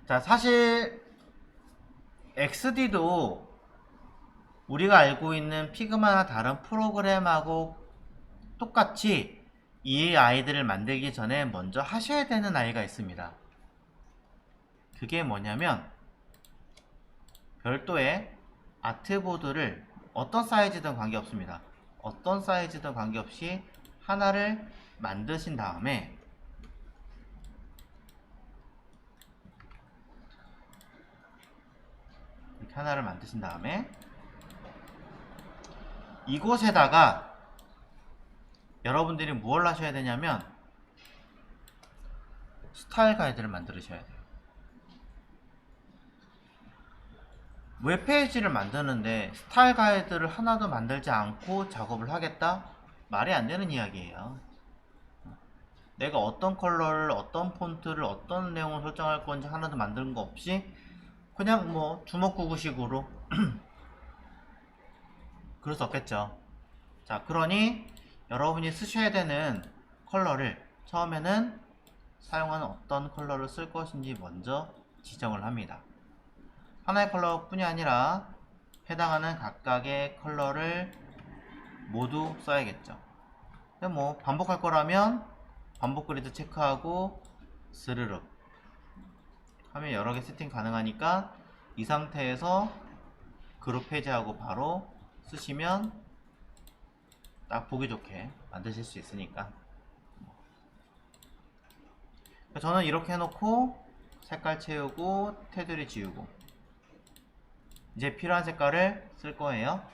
자, 사실 XD도 우리가 알고 있는 피그마나 다른 프로그램하고 똑같이 이 아이들을 만들기 전에 먼저 하셔야 되는 아이가 있습니다. 그게 뭐냐면 별도의 아트보드를 어떤 사이즈든 관계없습니다. 어떤 사이즈든 관계없이 하나를 만드신 다음에 이렇게 하나를 만드신 다음에 이곳에다가 여러분들이 무엇을 하셔야 되냐면 스타일 가이드를 만들으셔야 돼요. 웹페이지를 만드는데 스타일 가이드를 하나도 만들지 않고 작업을 하겠다? 말이 안 되는 이야기예요. 내가 어떤 컬러를, 어떤 폰트를, 어떤 내용을 설정할 건지 하나도 만드는 거 없이 그냥 뭐 주먹구구식으로 그럴 수 없겠죠. 자, 그러니 여러분이 쓰셔야 되는 컬러를 처음에는 사용하는 어떤 컬러를 쓸 것인지 먼저 지정을 합니다. 하나의 컬러뿐이 아니라 해당하는 각각의 컬러를 모두 써야겠죠. 근데 뭐 반복할 거라면 반복 그리드 체크하고 스르륵 하면 여러 개 세팅 가능하니까 이 상태에서 그룹 해제하고 바로 쓰시면 딱 보기 좋게 만드실 수 있으니까. 저는 이렇게 해놓고 색깔 채우고 테두리 지우고 이제 필요한 색깔을 쓸 거예요.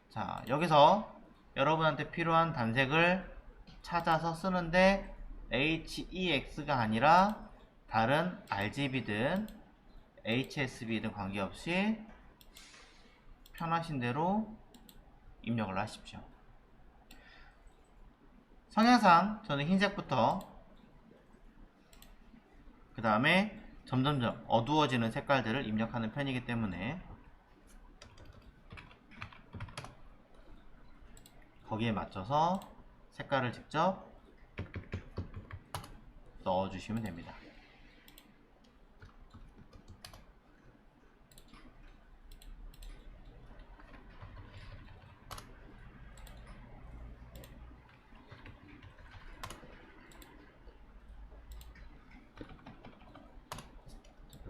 자, 여기서 여러분한테 필요한 단색을 찾아서 쓰는데 HEX가 아니라 다른 RGB든 HSB든 관계없이 편하신 대로 입력을 하십시오. 성향상 저는 흰색부터 그 다음에 점점점 어두워지는 색깔들을 입력하는 편이기 때문에 거기에 맞춰서 색깔을 직접 넣어주시면 됩니다.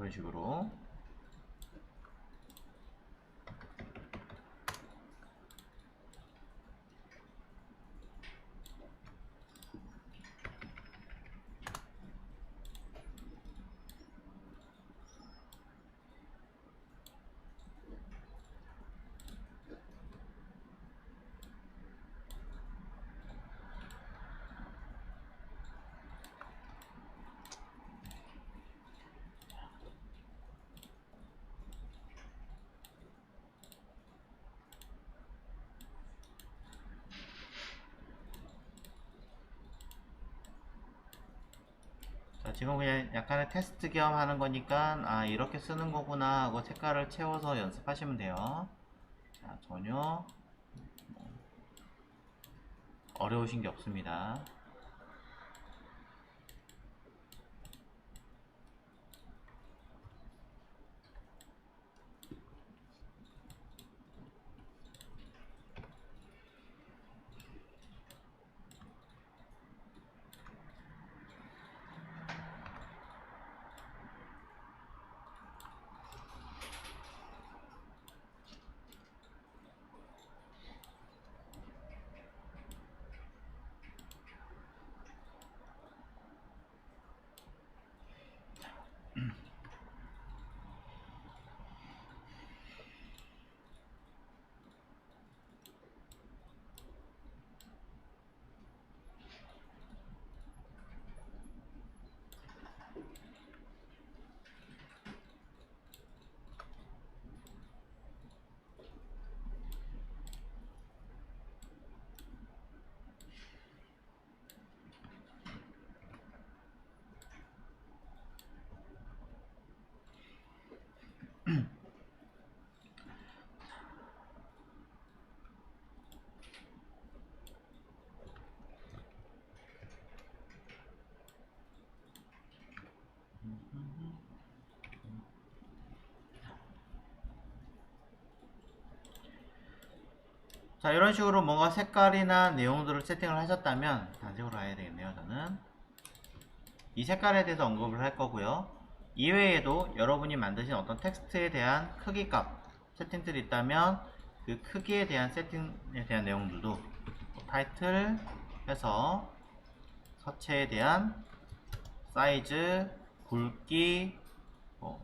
이런 식으로 지금 그냥 약간의 테스트 겸 하는 거니까 아 이렇게 쓰는 거구나 하고 색깔을 채워서 연습하시면 돼요. 자, 전혀 어려우신 게 없습니다. 자, 이런 식으로 뭔가 색깔이나 내용들을 세팅을 하셨다면 단색으로 가야 되겠네요. 저는 이 색깔에 대해서 언급을 할 거고요. 이외에도 여러분이 만드신 어떤 텍스트에 대한 크기 값 세팅들이 있다면 그 크기에 대한 세팅에 대한 내용들도 타이틀 해서 서체에 대한 사이즈, 굵기,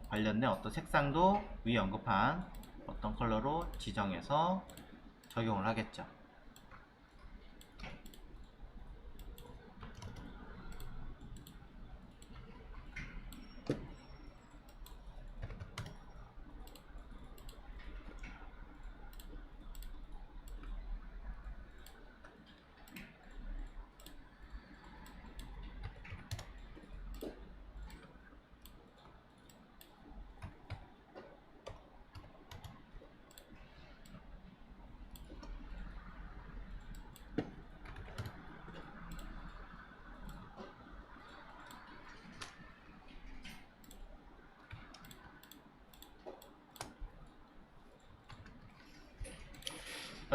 관련된 어떤 색상도 위에 언급한 어떤 컬러로 지정해서 적용을 하겠죠.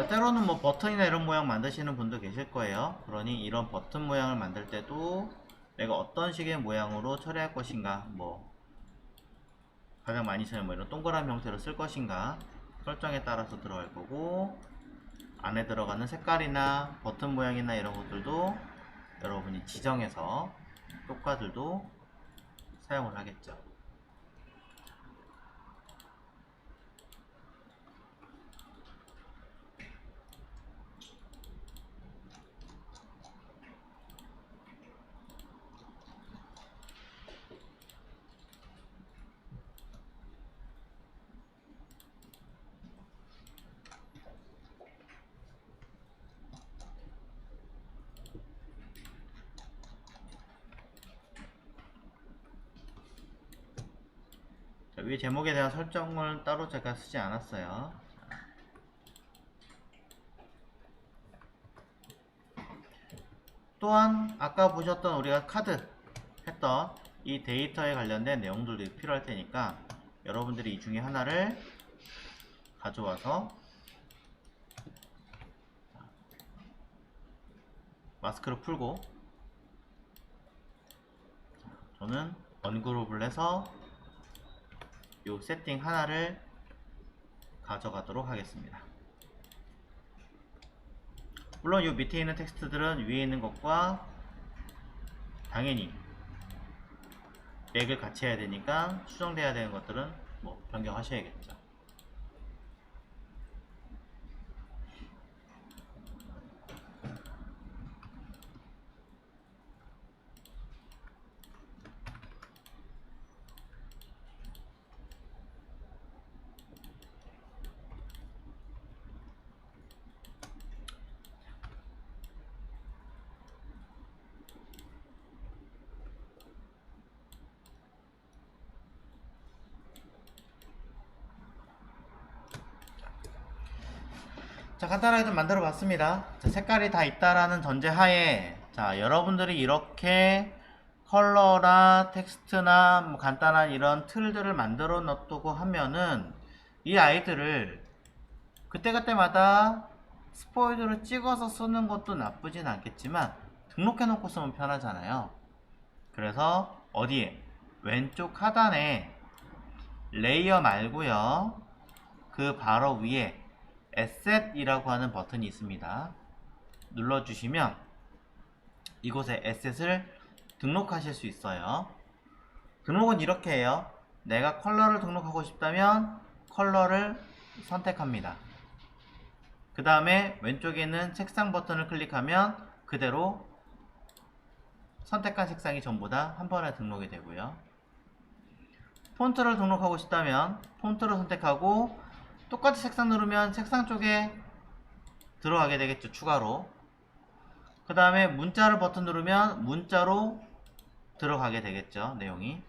때로는 뭐 버튼이나 이런 모양 만드시는 분도 계실 거예요. 그러니 이런 버튼 모양을 만들 때도 내가 어떤 식의 모양으로 처리할 것인가, 뭐 가장 많이 쓰는 뭐 이런 동그라미 형태로 쓸 것인가 설정에 따라서 들어갈 거고, 안에 들어가는 색깔이나 버튼 모양이나 이런 것들도 여러분이 지정해서 효과들도 사용을 하겠죠. 자, 위에 제목에 대한 설정을 따로 제가 쓰지 않았어요. 또한 아까 보셨던 우리가 카드 했던 이 데이터에 관련된 내용들도 필요할 테니까 여러분들이 이 중에 하나를 가져와서 마스크를 풀고, 저는 언그룹을 해서 이 세팅 하나를 가져가도록 하겠습니다. 물론 이 밑에 있는 텍스트들은 위에 있는 것과 당연히 맥을 같이 해야 되니까 수정돼야 되는 것들은 뭐 변경하셔야겠죠. 자, 간단하게 좀 만들어 봤습니다. 자, 색깔이 다 있다라는 전제하에, 자, 여러분들이 이렇게 컬러나 텍스트나 뭐 간단한 이런 틀들을 만들어 놨다고 하면은 이 아이들을 그때그때마다 스포이드로 찍어서 쓰는 것도 나쁘진 않겠지만 등록해 놓고 쓰면 편하잖아요. 그래서 어디에? 왼쪽 하단에 레이어 말고요, 그 바로 위에 에셋이라고 하는 버튼이 있습니다. 눌러주시면 이곳에 에셋을 등록하실 수 있어요. 등록은 이렇게 해요. 내가 컬러를 등록하고 싶다면 컬러를 선택합니다. 그 다음에 왼쪽에 있는 색상 버튼을 클릭하면 그대로 선택한 색상이 전부 다 한 번에 등록이 되고요. 폰트를 등록하고 싶다면 폰트를 선택하고 똑같이 색상 누르면 색상 쪽에 들어가게 되겠죠. 추가로. 그 다음에 문자를 버튼 누르면 문자로 들어가게 되겠죠. 내용이.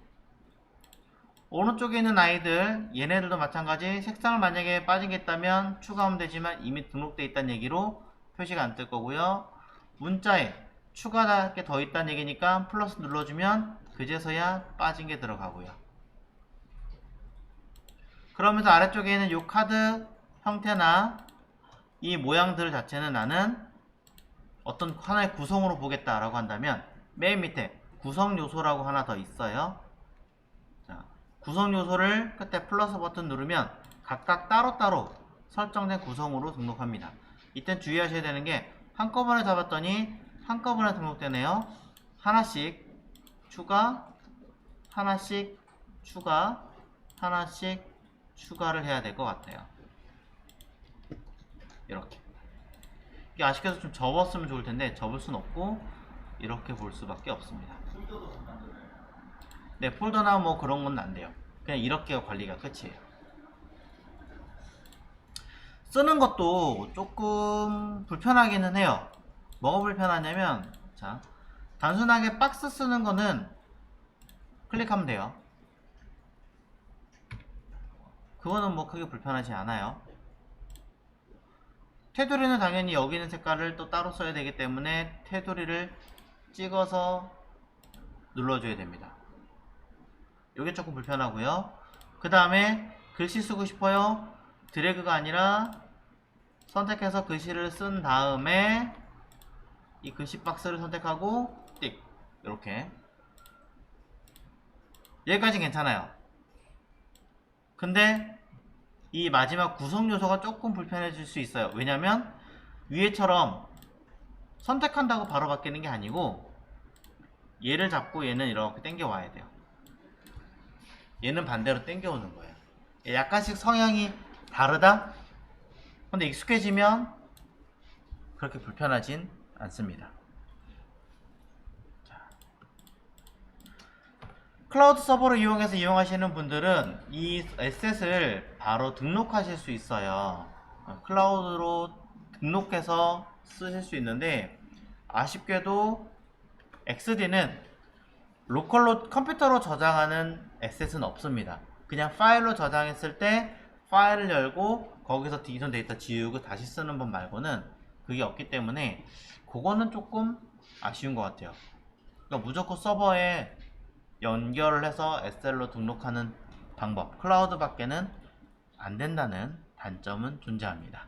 오른쪽에 있는 아이들, 얘네들도 마찬가지 색상을 만약에 빠진 게 있다면 추가하면 되지만 이미 등록되어 있다는 얘기로 표시가 안 뜰 거고요. 문자에 추가할 게 더 있다는 얘기니까 플러스 눌러주면 그제서야 빠진 게 들어가고요. 그러면서 아래쪽에 있는 이 카드 형태나 이 모양들 자체는 나는 어떤 하나의 구성으로 보겠다라고 한다면 맨 밑에 구성 요소라고 하나 더 있어요. 자, 구성 요소를 끝에 플러스 버튼 누르면 각각 따로따로 설정된 구성으로 등록합니다. 이땐 주의하셔야 되는 게 한꺼번에 잡았더니 한꺼번에 등록되네요. 하나씩 추가, 하나씩 추가, 하나씩 추가를 해야 될 것 같아요. 이렇게. 이게 아쉽게도 좀 접었으면 좋을 텐데 접을 순 없고 이렇게 볼 수밖에 없습니다. 네, 폴더나 뭐 그런 건 안 돼요. 그냥 이렇게 관리가 끝이에요. 쓰는 것도 조금 불편하기는 해요. 뭐가 불편하냐면, 자, 단순하게 박스 쓰는 거는 클릭하면 돼요. 그거는 뭐 크게 불편하지 않아요. 테두리는 당연히 여기 있는 색깔을 또 따로 써야 되기 때문에 테두리를 찍어서 눌러줘야 됩니다. 이게 조금 불편하고요. 그 다음에 글씨 쓰고 싶어요. 드래그가 아니라 선택해서 글씨를 쓴 다음에 이 글씨 박스를 선택하고 띡 이렇게. 여기까지 괜찮아요. 근데 이 마지막 구성 요소가 조금 불편해질 수 있어요. 왜냐면 위에처럼 선택한다고 바로 바뀌는 게 아니고 얘를 잡고 얘는 이렇게 당겨 와야 돼요. 얘는 반대로 당겨 오는 거예요. 약간씩 성향이 다르다? 근데 익숙해지면 그렇게 불편하진 않습니다. 클라우드 서버를 이용해서 이용하시는 분들은 이 에셋을 바로 등록하실 수 있어요. 클라우드로 등록해서 쓰실 수 있는데 아쉽게도 XD는 로컬로 컴퓨터로 저장하는 에셋은 없습니다. 그냥 파일로 저장했을 때 파일을 열고 거기서 이전 데이터 지우고 다시 쓰는 법 말고는 그게 없기 때문에 그거는 조금 아쉬운 것 같아요. 그러니까 무조건 서버에 연결을 해서 SL로 등록하는 방법, 클라우드 밖에는 안 된다는 단점은 존재합니다.